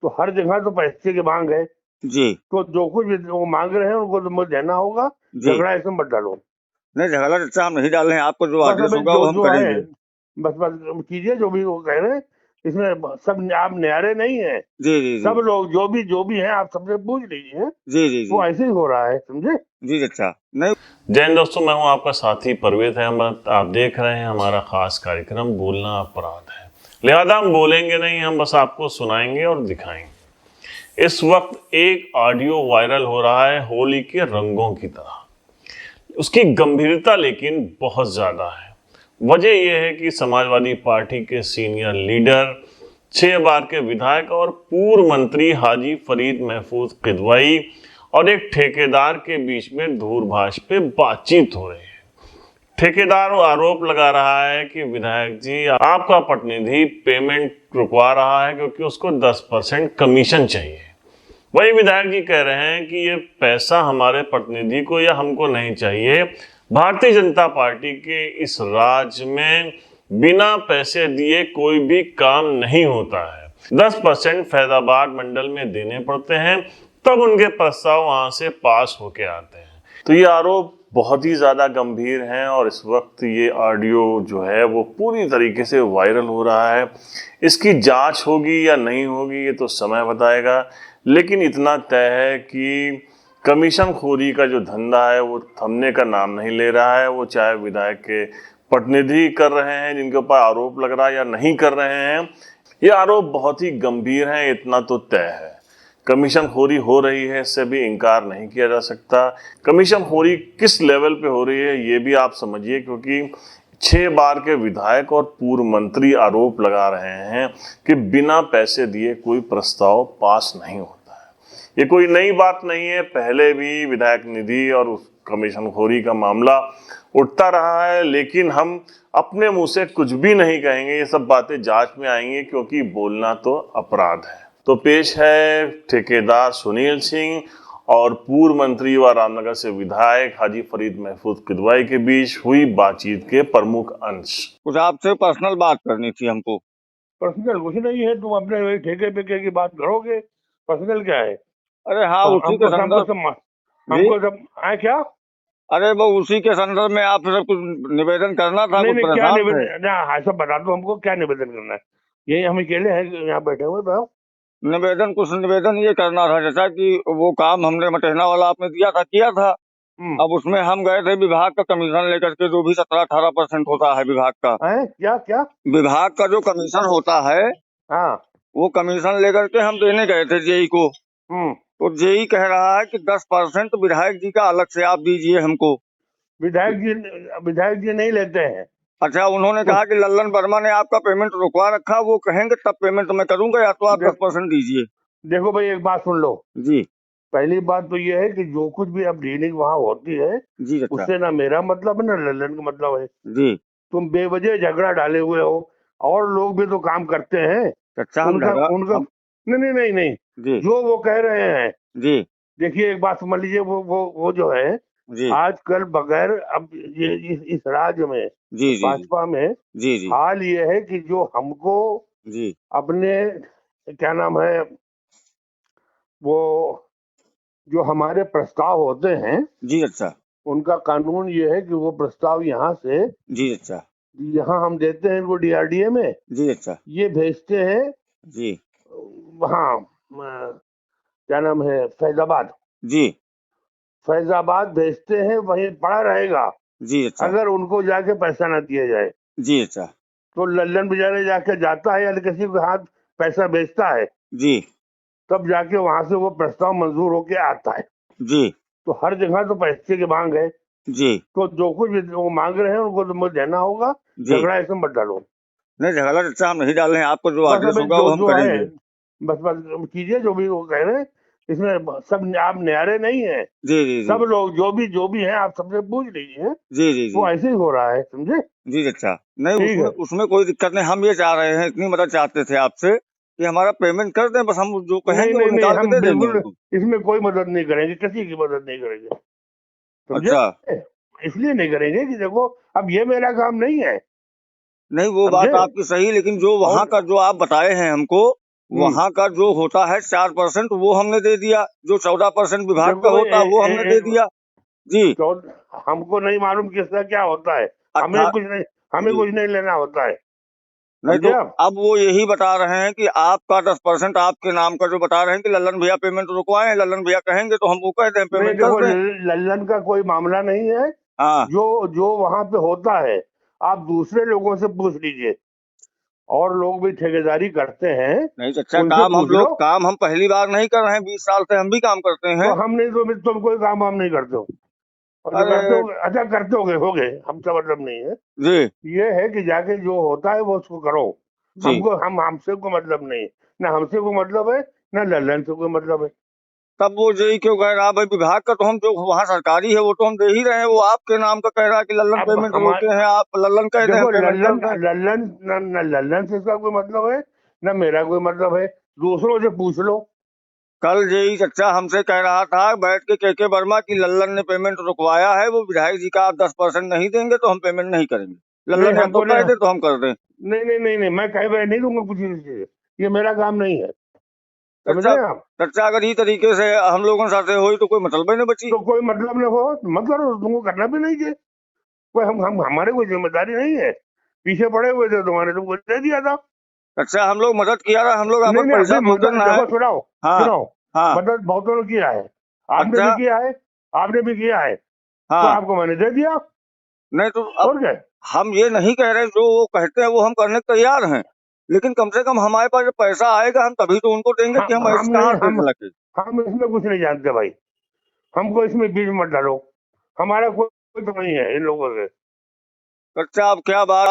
तो हर जगह तो पैसे की मांग है, जी तो जो कुछ भी वो मांग रहे हैं उनको तो मुझे देना होगा। जी। झगड़ा इसमें मत डालो। नहीं, झगड़ा चर्चा हम नहीं डाल रहे हैं, आपको जो बस आदेश अभी होगा जो वो हम जो है, करेंगे। बस बस कीजिए जो भी वो कह रहे हैं। इसमें सब आप न्यारे नहीं है। जी जी जी। सब लोग जो भी हैं आप सबसे पूछ लीजिए। जी जी जी। वो ऐसे ही हो रहा है, समझे। जी अच्छा। नहीं। जय हिंद दोस्तों, मैं हूं आपका साथी परवेज अहमद। आप देख रहे हैं हमारा खास कार्यक्रम बोलना अपराध है। लिहाजा हम बोलेंगे नहीं, हम बस आपको सुनाएंगे और दिखाएंगे। इस वक्त एक ऑडियो वायरल हो रहा है होली के रंगों की तरह। उसकी गंभीरता लेकिन बहुत ज्यादा है। वजह यह है कि समाजवादी पार्टी के सीनियर लीडर, 6 बार के विधायक और पूर्व मंत्री हाजी फरीद महफूज किदवाई और एक ठेकेदार के बीच में दूरभाष पे बातचीत हो रही है। ठेकेदार आरोप लगा रहा है कि विधायक जी आपका प्रतिनिधि पेमेंट रुकवा रहा है क्योंकि उसको 10% कमीशन चाहिए। वही विधायक जी कह रहे हैं कि ये पैसा हमारे प्रतिनिधि को या हमको नहीं चाहिए। भारतीय जनता पार्टी के इस राज्य में बिना पैसे दिए कोई भी काम नहीं होता है। 10% फैजाबाद मंडल में देने पड़ते हैं, तब उनके प्रस्ताव वहां से पास होके आते हैं। तो ये आरोप बहुत ही ज्यादा गंभीर हैं और इस वक्त ये ऑडियो जो है वो पूरी तरीके से वायरल हो रहा है। इसकी जांच होगी या नहीं होगी ये तो समय बताएगा, लेकिन इतना तय है कि कमीशन खोरी का जो धंधा है वो थमने का नाम नहीं ले रहा है। वो चाहे विधायक के प्रतिनिधि कर रहे हैं जिनके ऊपर आरोप लग रहा है या नहीं कर रहे हैं, ये आरोप बहुत ही गंभीर है, इतना तो तय है। कमीशन खोरी हो रही है, इससे भी इनकार नहीं किया जा सकता। कमीशन खोरी किस लेवल पे हो रही है ये भी आप समझिए, क्योंकि 6 बार के विधायक और पूर्व मंत्री आरोप लगा रहे हैं कि बिना पैसे दिए कोई प्रस्ताव पास नहीं होता है। ये कोई नई बात नहीं है, पहले भी विधायक निधि और कमीशन खोरी का मामला उठता रहा है, लेकिन हम अपने मुंह से कुछ भी नहीं कहेंगे। ये सब बातें जांच में आएंगी क्योंकि बोलना तो अपराध है। तो पेश है ठेकेदार सुनील सिंह और पूर्व मंत्री व रामनगर से विधायक हाजी फरीद महफूज किदवाई के बीच हुई बातचीत के प्रमुख अंश। कुछ आपसे पर्सनल बात करनी थी हमको। पर्सनल कुछ नहीं है, तुम अपने वही ठेके पेके की बात करोगे। पर्सनल क्या है। अरे हाँ, तो उसी के संदर्भ। जी। हमको सब आए क्या। अरे वो उसी के संदर्भ में आपसे सब कुछ निवेदन करना था, नहीं कुछ नहीं, क्या परेशान थे। निवेदन, हाँ सब बता दो हमको क्या निवेदन करना है। यही हम अकेले हैं यहाँ बैठे हुए, बताओ। निवेदन ये करना था जैसा कि वो काम हमने मटेहना वाला आपने दिया था, किया था। अब उसमें हम गए थे विभाग का कमीशन लेकर के, जो भी 17-18% होता है विभाग का। क्या क्या। विभाग का जो कमीशन होता है हाँ। वो कमीशन लेकर के हम देने गए थे जेई को। तो जेई कह रहा है कि 10% विधायक जी का अलग से आप दीजिए हमको। विधायक जी नहीं लेते हैं। अच्छा, उन्होंने कहा कि लल्लन वर्मा ने आपका पेमेंट रुकवा रखा, वो कहेंगे तब पेमेंट मैं करूंगा, या तो आप 10% दीजिए। देखो भाई, एक बात सुन लो जी। पहली बात तो ये है कि जो कुछ भी अब डीलिंग वहाँ होती है जी अच्छा। उससे ना मेरा मतलब है ना लल्लन का मतलब है। जी। तुम बेवजह झगड़ा डाले हुए हो, और लोग भी तो काम करते हैं। अच्छा, हम उनका झगड़ा उनका नहीं नहीं नहीं नहीं, जी जो वो कह रहे हैं। जी देखिए एक बात समझ लीजिए, वो जो है जी आजकल बगैर अब ये इस राज्य में जी जी भाजपा में जी जी हाल ये है कि जो हमको जी अपने क्या नाम है वो जो हमारे प्रस्ताव होते हैं जी अच्छा। उनका कानून ये है कि वो प्रस्ताव यहाँ से जी अच्छा। यहाँ हम देते हैं इनको डीआरडीए में, जी अच्छा। ये भेजते हैं जी वहाँ क्या नाम है फैजाबाद। जी फैजाबाद भेजते हैं, वहीं पड़ा रहेगा। जी अच्छा। अगर उनको जाके पैसा ना दिया जाए जी अच्छा। तो लल्लन बेचारे जाके जाता है या किसी के हाथ पैसा भेजता है, जी तब जाके वहां से वो प्रस्ताव मंजूर होके आता है। जी तो हर जगह तो पैसे की मांग है, जी तो जो कुछ भी वो मांग रहे हैं उनको तो मुझे देना होगा। जी। झगड़ा इसमें मत डालो। नहीं, झगड़ा चर्चा हम नहीं डाल रहे हैं, आपको जो बस आदेश अभी होगा वो हम जो है, करेंगे। बस बस कीजिए जो भी वो कह रहे हैं। इसमें सब आप न्यारे नहीं है। जी जी जी सब लोग जो भी हैं आप सबसे पूछ लीजिए। जी जी जी वो ऐसे ही हो रहा है, समझे। जी अच्छा। नहीं, ठीक उसमें है। उसमें कोई दिक्कत नहीं, हम ये चाह रहे हैं, इतनी मदद चाहते थे आपसे कि हमारा पेमेंट कर दें, बस हम जो नहीं कहेंगे वो नहीं नहीं, निकाल के हम दे देंगे बिल्कुल उनको। इसमें कोई मदद नहीं करेंगे, किसी की मदद नहीं करेंगे, अच्छा। समझे। इसलिए नहीं करेंगे कि देखो अब ये मेरा काम नहीं है, नहीं, वो बात समझे। आपकी सही, लेकिन जो वहाँ और का जो आप बताए हैं हमको, वहाँ का जो होता है 4% वो हमने दे दिया, जो 14% विभाग का देखो होता है वो हमने दे दिया जी। हमको नहीं मालूम किसका क्या होता है, हमें अट्ठा कुछ नहीं, हमें जी कुछ नहीं लेना होता है, नहीं समझे तो आप? अब वो यही बता रहे हैं कि आपका 10% आपके नाम का जो बता रहे हैं कि लल्लन भैया पेमेंट रुकवाए, लल्लन भैया कहेंगे तो हम वो कह दें नहीं पेमेंट कर देखो, दें। लल्लन का कोई मामला नहीं है। हाँ जो जो वहां पे होता है, आप दूसरे लोगों से पूछ लीजिए, और लोग भी ठेकेदारी करते हैं, नहीं चाचा, उनसे पूछ लो। काम हम पहली बार नहीं कर रहे हैं, 20 साल से हम भी काम करते तो हैं। हम नहीं, तो तुम कोई काम हम नहीं करते हो, और जो करते अरे हो, अच्छा करते होगे, हमसे मतलब नहीं है। जी ये है कि जाके जो होता है वो उसको करो। जी, हमसे कोई मतलब नहीं है, ना हमसे कोई मतलब है, ना लल्लन से कोई मतलब है। तब वो यही क्यों कह रहा है भाई, विभाग का तो हम जो वहाँ सरकारी है वो तो हम दे ही रहे हैं, वो आपके नाम का कह रहा है कि लल्लन अब पेमेंट रोके हमारे हैं, आप लल्लन कह दें देखो, पेमेंट कर दें। न लल्लन से इसका कोई मतलब है, ना मेरा कोई मतलब है, दूसरों से पूछ लो। कल यही चचा हमसे कह रहा था बैठ के वर्मा की लल्लन ने पेमेंट रुकवाया है, वो विधायक जी का आप 10% नहीं देंगे तो हम पेमेंट नहीं करेंगे, नहीं लल्लन या तो हमको नहीं, कह दे तो हम कर दें। नहीं, मैं कहे हुए नहीं दूंगा कुछ चीज, ये मेरा काम नहीं है, चचा, समझे आप? चचा अगर इस तरीके से हम लोगों के साथ हुई तो कोई मतलब ही नहीं बची। तो कोई मतलब नहीं हो मत करो, तुमको करना भी नहीं चाहिए। कोई हम हमारे कोई जिम्मेदारी नहीं है, पीछे पड़े हुए थे तुम्हारे, तुमको दे दिया था। अच्छा हम लोग मदद किया रहा, हम लोग नहीं अपन नहीं, पैसा अभी भोगन मदद ना है। देखो, सुनाओ हाँ सुनाओ, हाँ मदद बहुतों ने किया है, आपने अच्छा भी किया है, आपने भी किया है, तो हाँ। आपको मैंने दे दिया, नहीं तो अब और क्या? हम ये नहीं कह रहे, जो वो कहते हैं वो हम करने को तैयार हैं, लेकिन कम से कम हमारे पास जब पैसा आएगा हम तभी तो उनको देंगे कि हम हम ऐसे नहीं, कहाँ से लगे। हम इसमें कुछ नहीं जानते भाई, हमको इसमें बीच मत डालो, हमारा कोई तो नहीं है इन लोगों से। अच्छा अब क्या बात